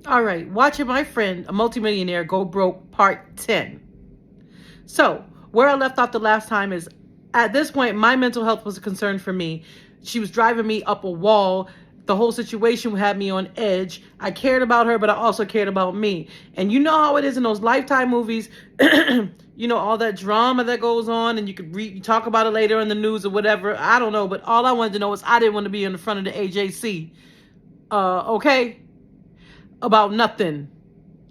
All right, watching my friend, a multimillionaire, go broke part 10. So, where I left off the last time is, at this point, my mental health was a concern for me. She was driving me up a wall. The whole situation had me on edge. I cared about her, but I also cared about me. And you know how it is in those Lifetime movies, you know, all that drama that goes on, and you could you talk about it later in the news or whatever. I don't know, but all I wanted to know was I didn't want to be in the front of the AJC. Okay? About nothing.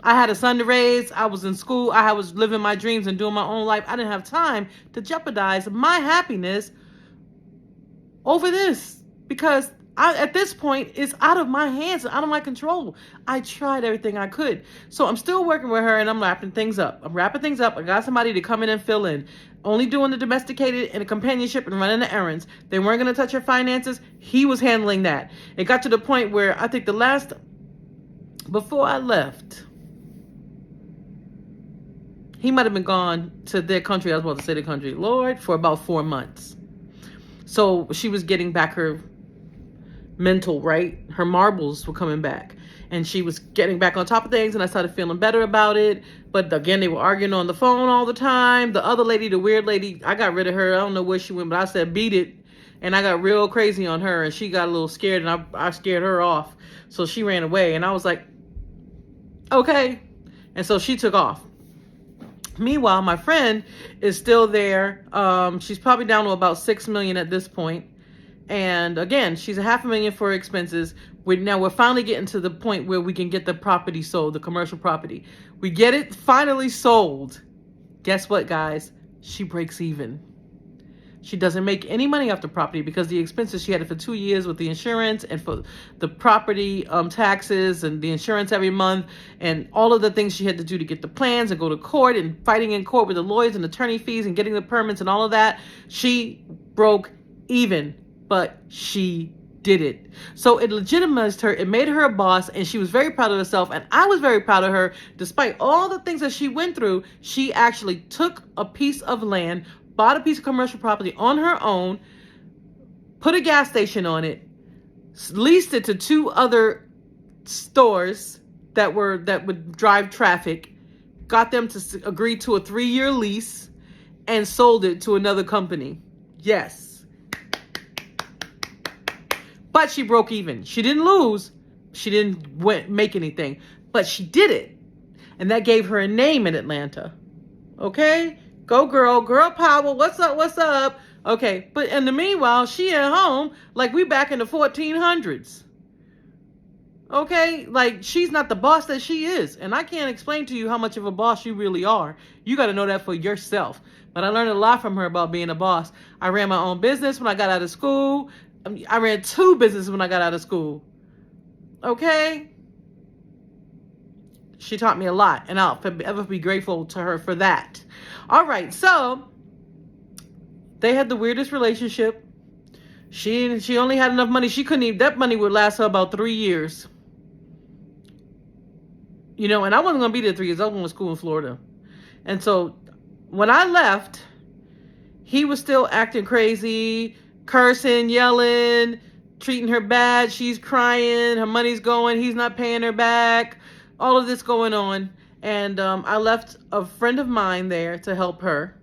I had a son to raise. I was in school. I was living my dreams and doing my own life. I didn't have time to jeopardize my happiness over this, because at this point, it's out of my hands, out of my control. I tried everything I could. So I'm still working with her, and I'm wrapping things up. I got somebody to come in and fill in. Only doing the domesticated and the companionship and running the errands. They weren't going to touch her finances. He was handling that. It got to the point where I think before I left, he might have been gone to their country. I was about to say the country, Lord, for about 4 months. So she was getting back her mental, right? Her marbles were coming back. And she was getting back on top of things, and I started feeling better about it. But again, they were arguing on the phone all the time. The other lady, the weird lady, I got rid of her. I don't know where she went, but I said, beat it. And I got real crazy on her, and she got a little scared, and I scared her off. So she ran away, and I was like, okay. And so she took off. Meanwhile, my friend is still there. She's probably down to about 6 million at this point. And again, she's a $500,000 for expenses. We're finally getting to the point where we can get the property sold, the commercial property. We get it finally sold. Guess what, guys? She breaks even. She doesn't make any money off the property because the expenses, she had it for 2 years with the insurance and for the property taxes and the insurance every month and all of the things she had to do to get the plans and go to court and fighting in court with the lawyers and attorney fees and getting the permits and all of that. She broke even, but she did it. So it legitimized her. It made her a boss, and she was very proud of herself. And I was very proud of her. Despite all the things that she went through, she actually took a piece of land, bought a piece of commercial property on her own, put a gas station on it, leased it to 2 other stores that would drive traffic, got them to agree to a 3-year lease, and sold it to another company. Yes. But she broke even. She didn't lose. She didn't make anything. But she did it. And that gave her a name in Atlanta. Okay? Go girl, girl power, what's up, what's up? Okay, but in the meanwhile, she at home like we back in the 1400s. Okay, like she's not the boss that she is. And I can't explain to you how much of a boss you really are. You got to know that for yourself. But I learned a lot from her about being a boss. I ran my own business when I got out of school. I ran 2 businesses when I got out of school. Okay? She taught me a lot, and I'll ever be grateful to her for that. All right, so they had the weirdest relationship. She only had enough money. She couldn't even, that money would last her about 3 years. You know, and I wasn't going to be there 3 years. I was going to school in Florida. And so when I left, he was still acting crazy, cursing, yelling, treating her bad. She's crying. Her money's going. He's not paying her back. All of this going on. And I left a friend of mine there to help her.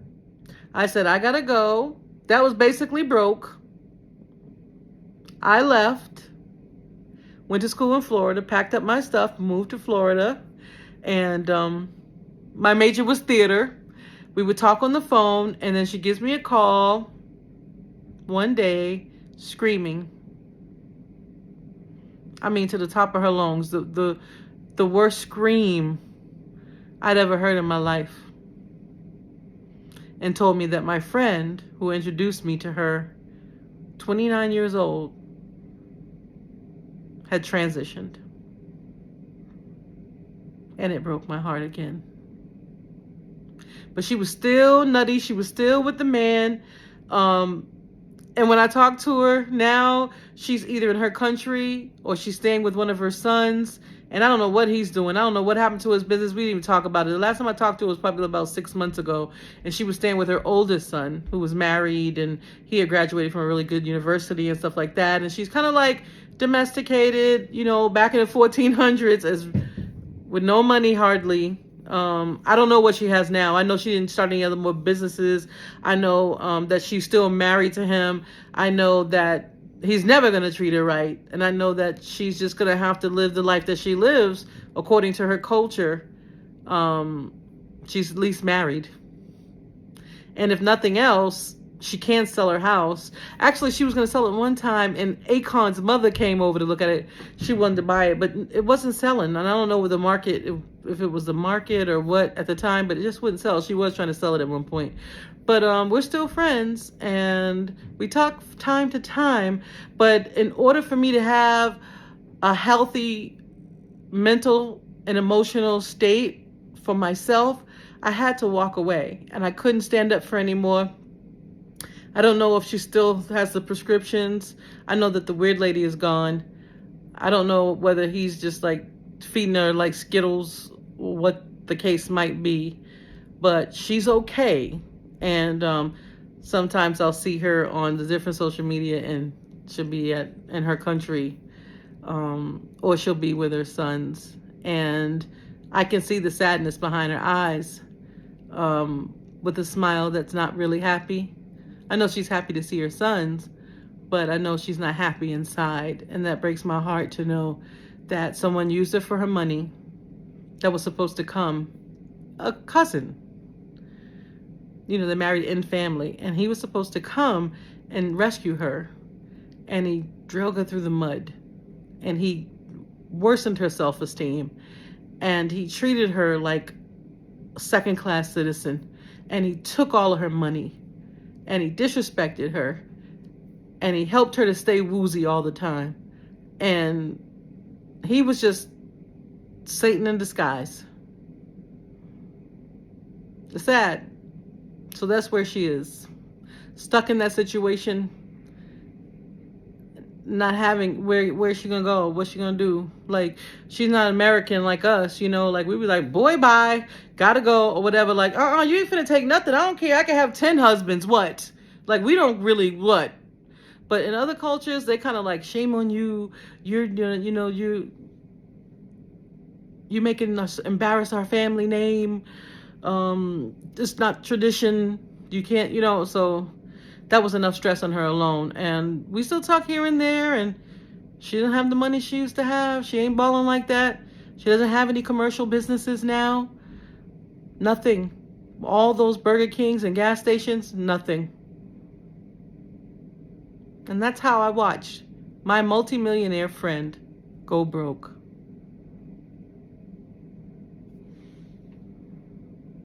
I said, I got to go. That was basically broke. I left. Went to school in Florida. Packed up my stuff. Moved to Florida. And my major was theater. We would talk on the phone. And then she gives me a call one day screaming. I mean, to the top of her lungs. The worst scream I'd ever heard in my life. And told me that my friend who introduced me to her, 29 years old, had transitioned. And it broke my heart again. But she was still nutty. She was still with the man. And when I talk to her now, she's either in her country or she's staying with one of her sons. And I don't know what he's doing. I don't know what happened to his business. We didn't even talk about it. The last time I talked to her was probably about 6 months ago. And she was staying with her oldest son, who was married. And he had graduated from a really good university and stuff like that. And she's kind of like domesticated, you know, back in the 1400s, as with no money hardly. I don't know what she has now. I know she didn't start any other more businesses. I know that she's still married to him. I know that he's never going to treat her right. And I know that she's just going to have to live the life that she lives according to her culture. She's at least married. And if nothing else, she can sell her house. Actually, she was going to sell it one time, and Akon's mother came over to look at it. She wanted to buy it, but it wasn't selling. And I don't know what the market, if it was the market or what at the time, but it just wouldn't sell. She was trying to sell it at one point. But we're still friends, and we talk time to time. But in order for me to have a healthy mental and emotional state for myself, I had to walk away, and I couldn't stand up for anymore. I don't know if she still has the prescriptions. I know that the weird lady is gone. I don't know whether he's just like feeding her like Skittles, what the case might be, but she's okay. And sometimes I'll see her on the different social media, and she'll be in her country, or she'll be with her sons, and I can see the sadness behind her eyes, with a smile that's not really happy. I know she's happy to see her sons, but I know she's not happy inside. And that breaks my heart to know that someone used her for her money that was supposed to come. A cousin, they're married in family. And he was supposed to come and rescue her. And he drug her through the mud. And he worsened her self-esteem. And he treated her like a second-class citizen. And he took all of her money. And he disrespected her, and he helped her to stay woozy all the time. And he was just Satan in disguise. It's sad. So that's where she is. Stuck in that situation, not having, where's she gonna go? What's she gonna do? Like, she's not American like us, like we be like, boy, bye, gotta go, or whatever. Like, you ain't finna take nothing. I don't care. I can have 10 husbands. What? Like, we don't really what? But in other cultures, they kind of like, shame on you. You're making us embarrass our family name. It's not tradition. You can't, so that was enough stress on her alone. And we still talk here and there, and she doesn't have the money she used to have. She ain't balling like that. She doesn't have any commercial businesses now. Nothing. All those Burger Kings and gas stations, nothing. And that's how I watch my multimillionaire friend go broke.